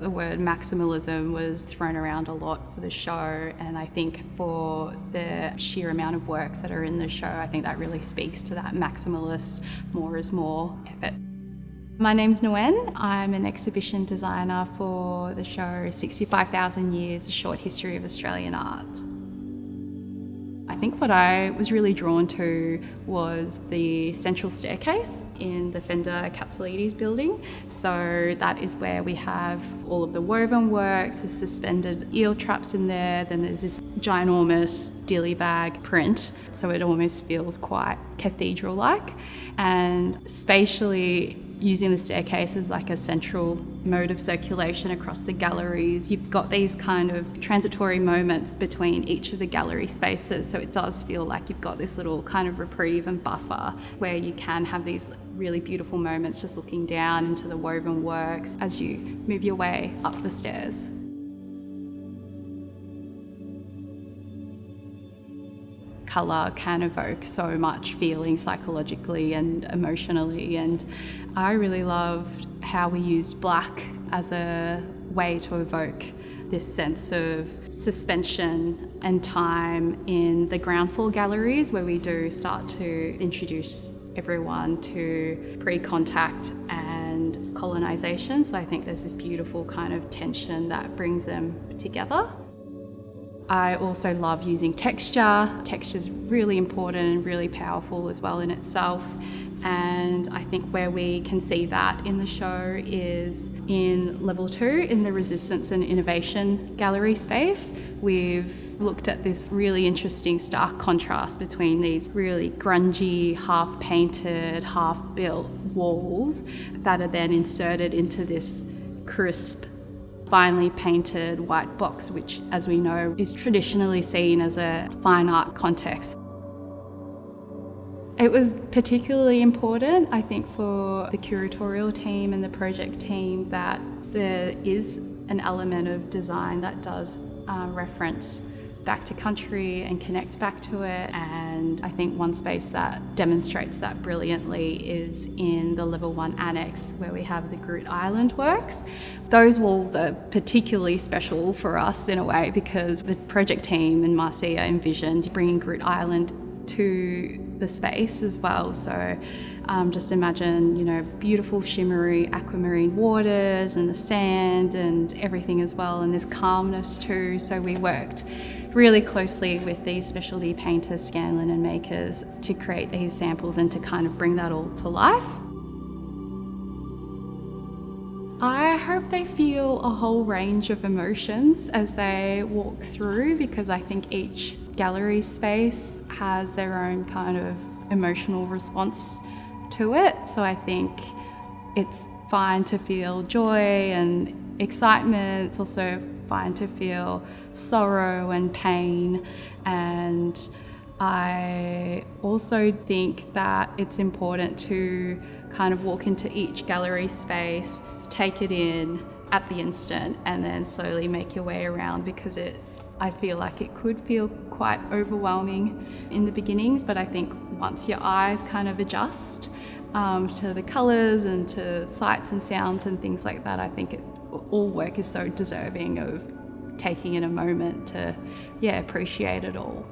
The word maximalism was thrown around a lot for the show, and I think for the sheer amount of works that are in the show, I think that really speaks to that maximalist, more is more effort. My name's Nguyen. I'm an exhibition designer for the show 65,000 Years, A Short History of Australian Art. I think what I was really drawn to was the central staircase in the Fender Katsoulides building. So that is where we have all of the woven works, the suspended eel traps in there, then there's this ginormous dilly bag print. So it almost feels quite cathedral-like. And spatially, using the staircase as like a central mode of circulation across the galleries, you've got these kind of transitory moments between each of the gallery spaces, so it does feel like you've got this little kind of reprieve and buffer where you can have these really beautiful moments just looking down into the woven works as you move your way up the stairs. Colour can evoke so much feeling psychologically and emotionally, and I really loved how we used black as a way to evoke this sense of suspension and time in the ground floor galleries, where we do start to introduce everyone to pre-contact and colonisation. So I think there's this beautiful kind of tension that brings them together. I also love using texture. Texture is really important and really powerful as well in itself. And I think where we can see that in the show is in level 2, in the Resistance and Innovation gallery space. We've looked at this really interesting stark contrast between these really grungy, half-painted, half-built walls that are then inserted into this crisp, finely painted white box, which, as we know, is traditionally seen as a fine art context. It was particularly important, I think, for the curatorial team and the project team that there is an element of design that does reference back to country and connect back to it. And I think one space that demonstrates that brilliantly is in the level 1 annex, where we have the Groot Island works. Those walls are particularly special for us in a way because the project team and Marcia envisioned bringing Groot Island to the space as well. So just imagine, beautiful shimmery aquamarine waters and the sand and everything as well, and this calmness too. So we worked really closely with these specialty painters, Scanlon and Makers, to create these samples and to kind of bring that all to life. I hope they feel a whole range of emotions as they walk through, because I think each gallery space has their own kind of emotional response to it. So I think it's fine to feel joy and excitement. It's also fine to feel sorrow and pain. And I also think that it's important to kind of walk into each gallery space, take it in at the instant, and then slowly make your way around, because I feel like it could feel quite overwhelming in the beginnings, but I think once your eyes kind of adjust to the colours and to sights and sounds and things like that, I think all work is so deserving of taking in a moment to appreciate it all.